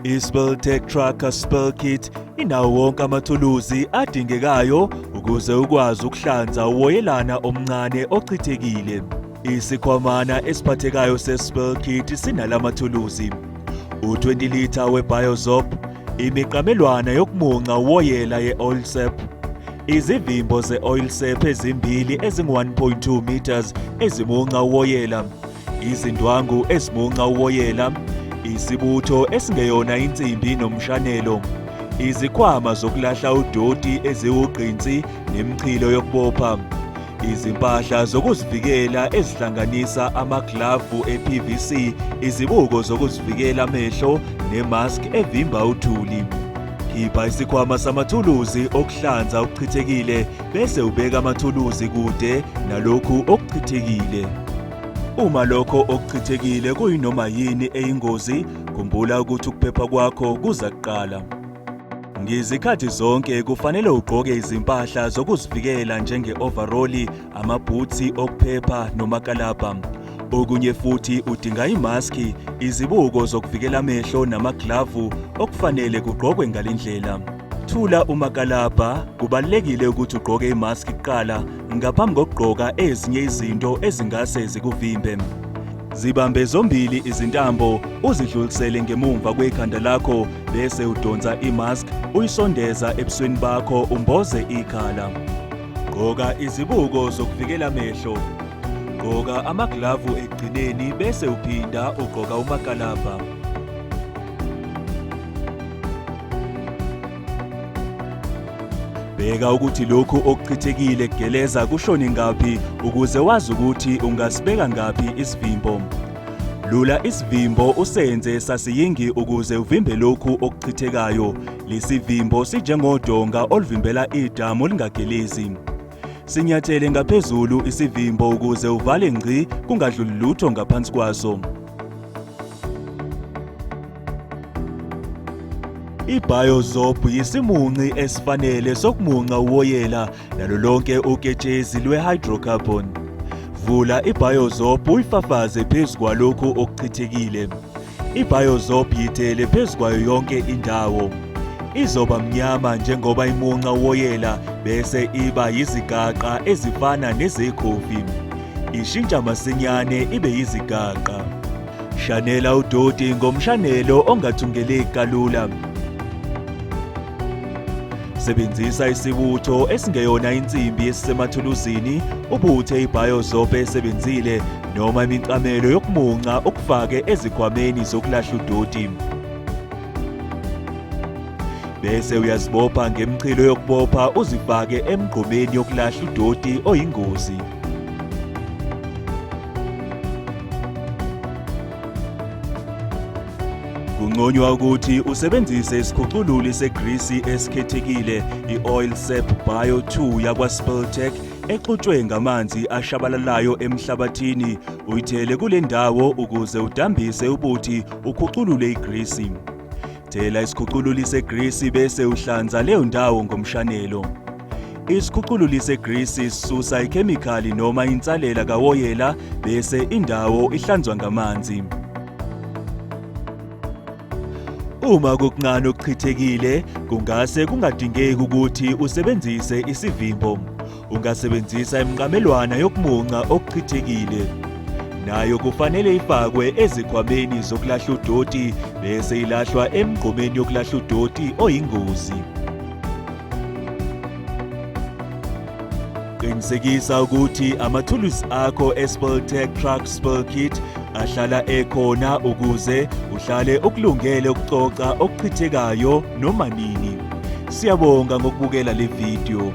I-Spelltech Tracker Spell Kit inawo wonke amathuluzi adingekayo ukuze ukwazi ukuhlanza uwoyelana omncane ochithekile. Isikhwamana esiphathekayo se-Spell Kit sinalamathuluzi: u-20 litha we-Biozorb, imiqamelwana yokumunca uwoyela ye-Oilsep, izivimbo ze-Oilsep ezimbili ezingu-1.2 meters ezimunca uwoyela, izindwangu ezimunca uwoyela, isibutho esingeyona insimbi nomshanelo, izikhwama zokulahla udoti eziwugqinsi nemchilo yokubopha, izimpahla zokuzivikela ezihlanganisa amaglavu e-PVC, izibuko zokuzivikela amehlo nemask evimba uthuli. Khipha isikhwama samathuluzi okuhlanza okuchithekile bese ubeka amathuluzi kude nalokhu okuchithekile. Uma lokho okuchithekile kuyinoma yini eyingozi, khumbula ukuthi ukuphepha kwakho kuza kuqala. Ngezikhathi zonke kufanele ugqoke izimpahla zokuzivikela njenge-overall, amabhutsi okuphepha nomakalabha. Okunye futhi udinga imaski, izibuko zokuvikela amehlo namaglavu okufanele kugqokwe ngalendlela. Thula umakalabha, kubalulekile ukuthi ugqoke imaski kuqala ngaphambi kokugqoka ezinye izinto ezingase zikuvimbe. Zibambe zombili izintambo, uzidlulisele ngemumva kwekhanda lakho bese udonsa imask uyisondeza ebusweni bakho umboze ikhala. Gqoka izibuko zokuvikela amehlo. Gqoka amaglavu ekugcineni bese uphinda ugqoka umakalabha. Bheka ukuthi lokhu okuchithekile kugeleza kushone ngaphi ukuze wazi ukuthi ungasibeka ngaphi isivimbo. Lula isivimbo usenze sasiyingi ukuze uvimbe lokhu okuchithekayo. Lesivimbo sinjengodonga oluvimbela idamu lingagelezi. Sinyathele ngaphezulu isivimbo ukuze uvale ngci kungadluli lutho ngaphansi kwaso. I-Biozorb yisimunci esifanele sokumunca uwoyela nalo lonke uketshezi lwe-hydrocarbon. Vula i-Biozorb uyifafaze phezu kwalokhu okuchithekile. I-Biozorb yithele phezu kwayo yonke indawo. Izoba mnyama njengoba imunca uwoyela bese iba yizigaqa ezifana nezekhofi. Ishintsha masinyane ibe yizigaqa. Shanela udoti ngomshanelo ongathungeleki kalula. Sebenzisa isibutho esingeyona insimbi esisemathuluzini, ubuthe i-Biozorb esebenzile noma imiqamelo yokumunca okufake ezikhwameni zokulahla udoti. Bese uyazibopha ngemchilo yokubopha uzifake emgqomeni yokulahla udoti oyingozi. Kunconywa ukuthi usebenzise isikhucululi segrisi esikhethekile, i-Oilsep Bio 2 yakwa-Spelltech exutshwe ngamanzi ashabalalayo emhlabathini. Uyithele kule ndawo ukuze udambise ubuthi ukhuculule igrisi. Thela isikhucululi segrisi bese uhlanza leyo ndawo ngomshanelo. Isikhucululi segrisi sisusa ikhemikhali noma insalela kawoyela bese indawo ihlanzwa ngamanzi. Uma kukuncane okuchithekile, kungase kungadingeki ukuthi usebenzise isivimbo. Ungasebenzisa imiqamelwana yokumunca okuchithekile. Nayo kufanele ifakwe ezikhwameni zokulahla udoti bese ilahlwa emgqomeni yokulahla udoti oyingozi. Qinisekisa ukuthi amathuluzi akho e-Spelltech Tracker Spell Kit ahlala ekhona ukuze uhlale ukulungele ukucoca okuchithekayo noma nini. Siyabonga ngokubukela le video.